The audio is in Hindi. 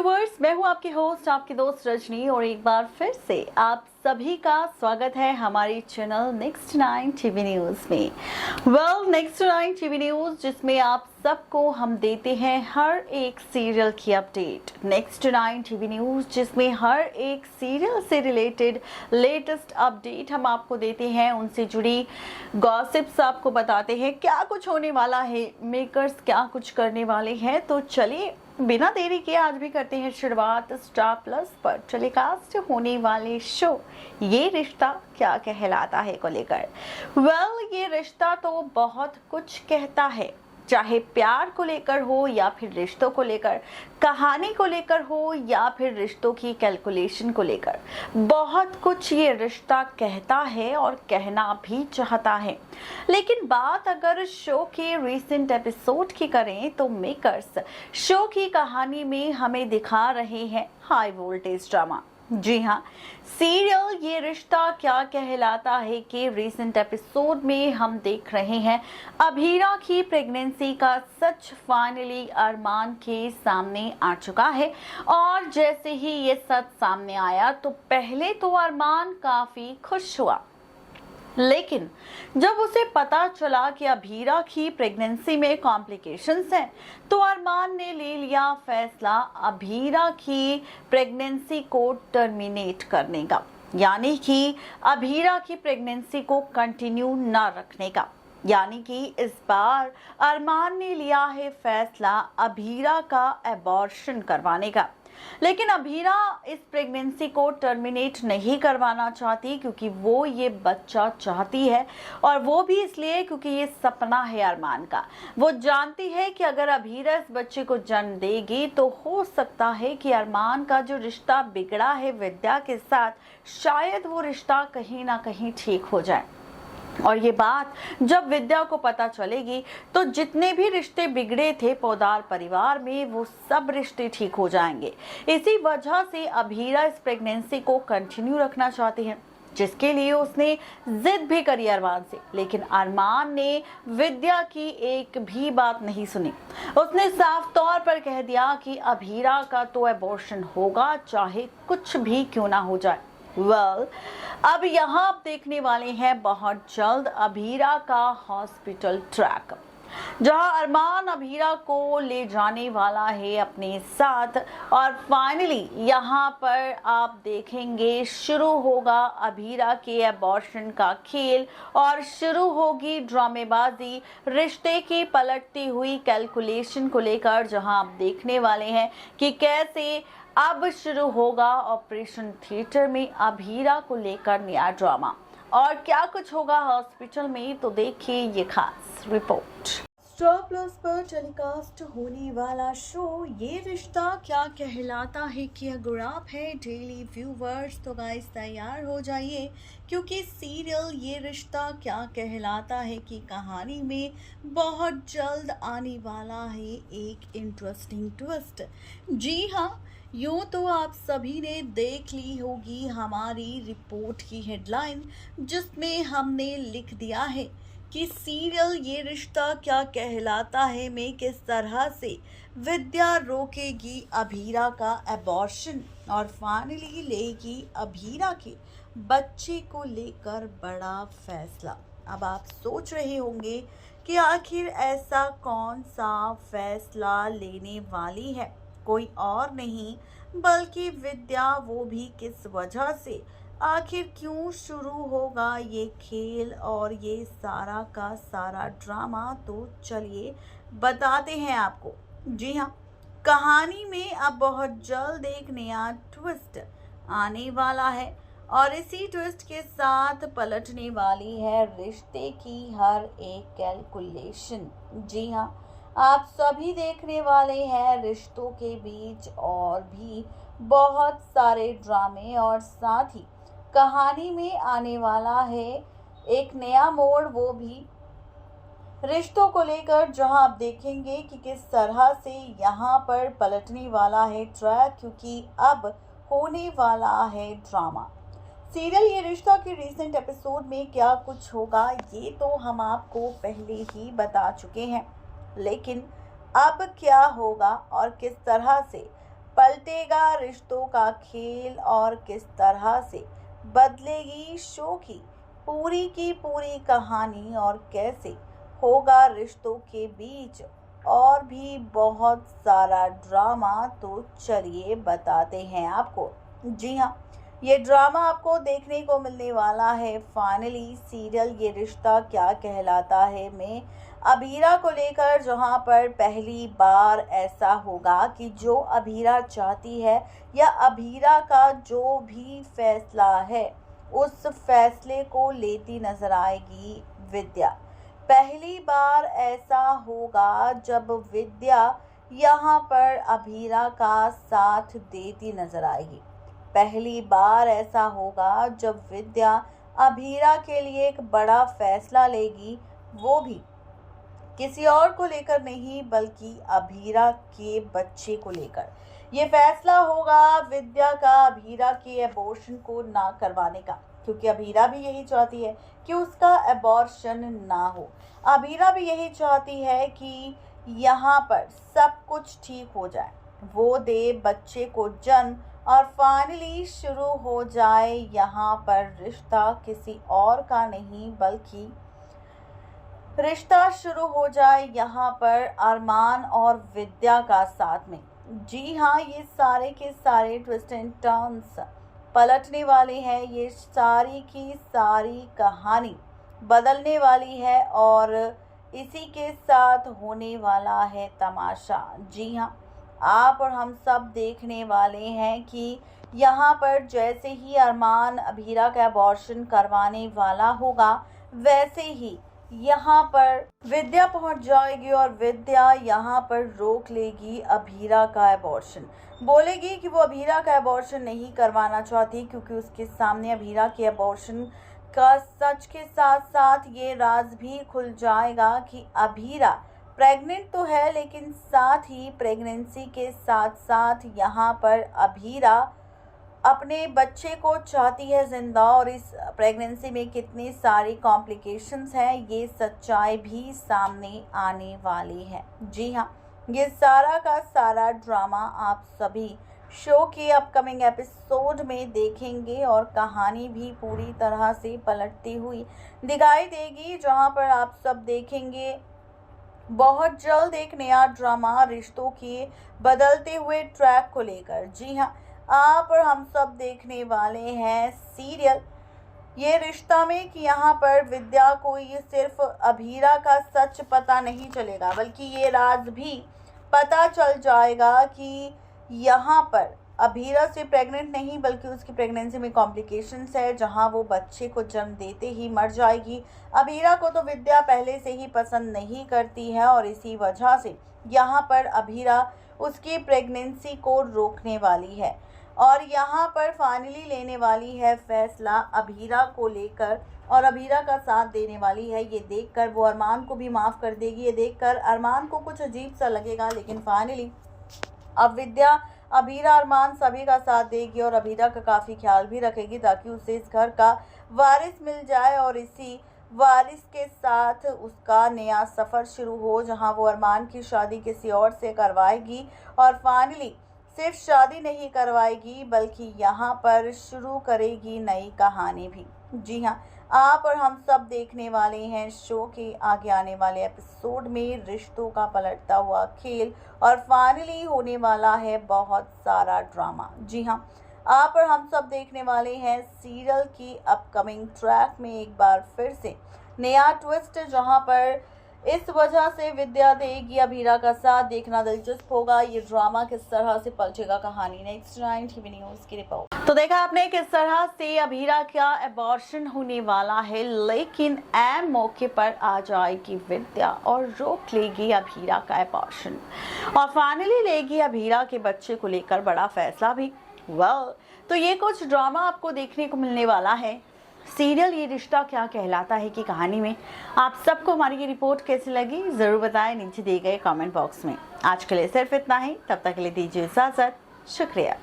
व्यूवर्स, मैं हूं आपकी होस्ट, आपकी दोस्त रजनी, और एक बार फिर से आप सभी का स्वागत है हमारी चैनल नेक्स्ट 9 टीवी न्यूज में। नेक्स्ट 9 टीवी न्यूज, जिसमें आप सबको हम देते हैं हर एक सीरियल की अपडेट। नेक्स्ट 9 टीवी न्यूज, जिसमें हर एक सीरियल से रिलेटेड लेटेस्ट अपडेट हम आपको देते हैं, उनसे जुड़ी गॉसिप्स आपको बताते हैं, क्या कुछ होने वाला है, मेकर्स क्या कुछ करने वाले हैं। तो चलिए बिना देरी के आज भी करते हैं शुरुआत स्टार प्लस पर टेलीकास्ट होने वाले शो ये रिश्ता क्या कहलाता है को लेकर। ये रिश्ता तो बहुत कुछ कहता है, चाहे प्यार को लेकर हो या फिर रिश्तों को लेकर, कहानी को लेकर हो या फिर रिश्तों की कैलकुलेशन को लेकर। बहुत कुछ ये रिश्ता कहता है और कहना भी चाहता है। लेकिन बात अगर शो के रीसेंट एपिसोड की करें तो मेकर्स शो की कहानी में हमें दिखा रहे हैं हाई वोल्टेज ड्रामा। जी हाँ, सीरियल ये रिश्ता क्या कहलाता है कि रीसेंट एपिसोड में हम देख रहे हैं अभीरा की प्रेगनेंसी का सच फाइनली अरमान के सामने आ चुका है। और जैसे ही ये सच सामने आया तो पहले तो अरमान काफी खुश हुआ, लेकिन जब उसे पता चला कि अभीरा की प्रेगनेंसी में कॉम्प्लिकेशंस हैं, तो अरमान ने ले लिया फैसला अभीरा की प्रेगनेंसी को टर्मिनेट करने का, यानी कि अभीरा की प्रेगनेंसी को कंटिन्यू न रखने का। यानी कि इस बार अरमान ने लिया है फैसला अभीरा का एबॉर्शन करवाने का। लेकिन अभीरा इस प्रेगनेंसी को टर्मिनेट नहीं करवाना चाहती, क्योंकि वो ये बच्चा चाहती है, और वो भी इसलिए क्योंकि ये सपना है अरमान का। वो जानती है कि अगर अभीरा इस बच्चे को जन्म देगी तो हो सकता है कि अरमान का जो रिश्ता बिगड़ा है विद्या के साथ, शायद वो रिश्ता कहीं ना कहीं ठीक हो जाए। और ये बात जब विद्या को पता चलेगी तो जितने भी रिश्ते बिगड़े थे पोदार परिवार में, वो सब रिश्ते ठीक हो जाएंगे। इसी वजह से अभीरा इस प्रेगनेंसी को कंटिन्यू रखना चाहती है, जिसके लिए उसने जिद भी करी अरमान से। लेकिन अरमान ने विद्या की एक भी बात नहीं सुनी। उसने साफ तौर पर कह दिया कि अभीरा का तो एबॉर्शन होगा, चाहे कुछ भी क्यों ना हो जाए। अब यहाँ आप देखने वाले हैं बहुत जल्द अभीरा का हॉस्पिटल ट्रैक, जहां अरमान अभीरा को ले जाने वाला है अपने साथ। और फाइनली यहाँ पर आप देखेंगे शुरू होगा अभीरा के एबॉर्शन का खेल, और शुरू होगी ड्रामेबाजी रिश्ते की पलटती हुई कैलकुलेशन को लेकर, जहां आप देखने वाले हैं कि कैसे अब शुरू होगा ऑपरेशन थिएटर में अभीरा को लेकर नया ड्रामा, और क्या कुछ होगा हॉस्पिटल में, तो देखिए ये खास रिपोर्ट। स्टार प्लस पर टेलीकास्ट होने वाला शो ये रिश्ता क्या कहलाता है कि अगर आप है डेली व्यूवर्स तो गाइस तैयार हो जाइए, क्योंकि सीरियल ये रिश्ता क्या कहलाता है कि कहानी में बहुत जल्द आने वाला है एक इंटरेस्टिंग ट्विस्ट। जी हाँ, यूँ तो आप सभी ने देख ली होगी हमारी रिपोर्ट की हेडलाइन, जिसमें हमने लिख दिया है कि सीरियल ये रिश्ता क्या कहलाता है में किस तरह से विद्या रोकेगी अभीरा का एबॉर्शन और फाइनली लेगी अभीरा के बच्चे को लेकर बड़ा फैसला। अब आप सोच रहे होंगे कि आखिर ऐसा कौन सा फैसला लेने वाली है, कोई और नहीं बल्कि विद्या, वो भी किस वजह से, आखिर क्यों शुरू होगा ये खेल और ये सारा का सारा ड्रामा। तो चलिए बताते हैं आपको। जी हाँ, कहानी में अब बहुत जल्द एक नया ट्विस्ट आने वाला है, और इसी ट्विस्ट के साथ पलटने वाली है रिश्ते की हर एक कैलकुलेशन। जी हाँ, आप सभी देखने वाले हैं रिश्तों के बीच और भी बहुत सारे ड्रामे, और साथ ही कहानी में आने वाला है एक नया मोड़, वो भी रिश्तों को लेकर, जहां आप देखेंगे कि किस तरह से यहाँ पर पलटने वाला है ट्रैक, क्योंकि अब होने वाला है ड्रामा। सीरियल ये रिश्ता के रीसेंट एपिसोड में क्या कुछ होगा ये तो हम आपको पहले ही बता चुके हैं, लेकिन अब क्या होगा और किस तरह से पलटेगा रिश्तों का खेल और किस तरह से बदलेगी शो की पूरी कहानी और कैसे होगा रिश्तों के बीच और भी बहुत सारा ड्रामा। तो चलिए बताते हैं आपको। जी हाँ, ये ड्रामा आपको देखने को मिलने वाला है फाइनली सीरियल ये रिश्ता क्या कहलाता है में अभीरा को लेकर, जहां पर पहली बार ऐसा होगा कि जो अभीरा चाहती है या अभीरा का जो भी फैसला है उस फैसले को लेती नजर आएगी विद्या। पहली बार ऐसा होगा जब विद्या यहाँ पर अभीरा का साथ देती नजर आएगी। पहली बार ऐसा होगा जब विद्या अभीरा के लिए एक बड़ा फैसला लेगी, वो भी किसी और को लेकर नहीं बल्कि अभीरा के बच्चे को लेकर। ये फैसला होगा विद्या का अभीरा के एबॉर्शन को ना करवाने का, क्योंकि अभीरा भी यही चाहती है कि उसका एबॉर्शन ना हो। अभीरा भी यही चाहती है कि यहाँ पर सब कुछ ठीक हो जाए, वो दे बच्चे को जन्म और फाइनली शुरू हो जाए यहाँ पर रिश्ता किसी और का नहीं बल्कि रिश्ता शुरू हो जाए यहाँ पर अरमान और विद्या का साथ में। जी हाँ, ये सारे के सारे ट्विस्ट एंड टर्न्स पलटने वाले हैं, ये सारी की सारी कहानी बदलने वाली है और इसी के साथ होने वाला है तमाशा। जी हाँ, आप और हम सब देखने वाले हैं कि यहाँ पर जैसे ही अरमान अभीरा का एबॉर्शन करवाने वाला होगा वैसे ही यहाँ पर विद्या पहुंच जाएगी और विद्या यहाँ पर रोक लेगी अभीरा का एबॉर्शन। बोलेगी कि वो अभीरा का एबॉर्शन नहीं करवाना चाहती क्योंकि उसके सामने अभीरा के एबॉर्शन का सच के साथ साथ ये राज भी खुल जाएगा कि अभीरा प्रेग्नेंट तो है, लेकिन साथ ही प्रेगनेंसी के साथ साथ यहाँ पर अभीरा अपने बच्चे को चाहती है जिंदा और इस प्रेगनेंसी में कितनी सारी कॉम्प्लिकेशंस हैं ये सच्चाई भी सामने आने वाली है। जी हाँ, ये सारा का सारा ड्रामा आप सभी शो के अपकमिंग एपिसोड में देखेंगे और कहानी भी पूरी तरह से पलटती हुई दिखाई देगी, जहां पर आप सब देखेंगे बहुत जल्द एक नया ड्रामा रिश्तों के बदलते हुए ट्रैक को लेकर। जी हाँ, आप और हम सब देखने वाले हैं सीरियल ये रिश्ता में कि यहाँ पर विद्या को ये सिर्फ अभीरा का सच पता नहीं चलेगा बल्कि ये राज भी पता चल जाएगा कि यहाँ पर अभीरा से प्रेग्नेंट नहीं बल्कि उसकी प्रेगनेंसी में कॉम्प्लिकेशंस है, जहाँ वो बच्चे को जन्म देते ही मर जाएगी। अभीरा को तो विद्या पहले से ही पसंद नहीं करती है और इसी वजह से यहाँ पर अभीरा उसकी प्रेगनेंसी को रोकने वाली है और यहाँ पर फाइनली लेने वाली है फैसला अभीरा को लेकर और अभीरा का साथ देने वाली है। ये देखकर वो अरमान को भी माफ़ कर देगी। ये देखकर अरमान को कुछ अजीब सा लगेगा, लेकिन फाइनली अब विद्या अभीरा अरमान सभी का साथ देगी और अभीरा का काफ़ी ख्याल भी रखेगी ताकि उसे इस घर का वारिस मिल जाए और इसी वारिस के साथ उसका नया सफ़र शुरू हो, जहां वो अरमान की शादी किसी और से करवाएगी और फाइनली सिर्फ शादी नहीं करवाएगी बल्कि यहाँ पर शुरू करेगी नई कहानी भी। जी हाँ, आप और हम सब देखने वाले हैं शो के आगे आने वाले एपिसोड में रिश्तों का पलटता हुआ खेल और फाइनली होने वाला है बहुत सारा ड्रामा। जी हाँ, आप और हम सब देखने वाले हैं सीरियल की अपकमिंग ट्रैक में एक बार फिर से नया ट्विस्ट, जहां पर इस वजह से विद्या देगी अभीरा का साथ। देखना दिलचस्प होगा ये ड्रामा किस तरह से पलटेगा कहानी। नेक्स्ट 9 टीवी न्यूज़ की रिपोर्ट। तो देखा आपने किस तरह से अभीरा का एबॉर्शन होने वाला है, लेकिन ऐन मौके पर आ जाएगी विद्या और रोक लेगी अभीरा का एबॉर्शन और फाइनली लेगी अभीरा के बच्चे को लेकर बड़ा फैसला भी। तो ये कुछ ड्रामा आपको देखने को मिलने वाला है सीरियल ये रिश्ता क्या कहलाता है की कहानी में। आप सबको हमारी ये रिपोर्ट कैसी लगी जरूर बताएं नीचे दिए गए कमेंट बॉक्स में। आज के लिए सिर्फ इतना ही, तब तक के लिए दीजिए इजाजत। शुक्रिया।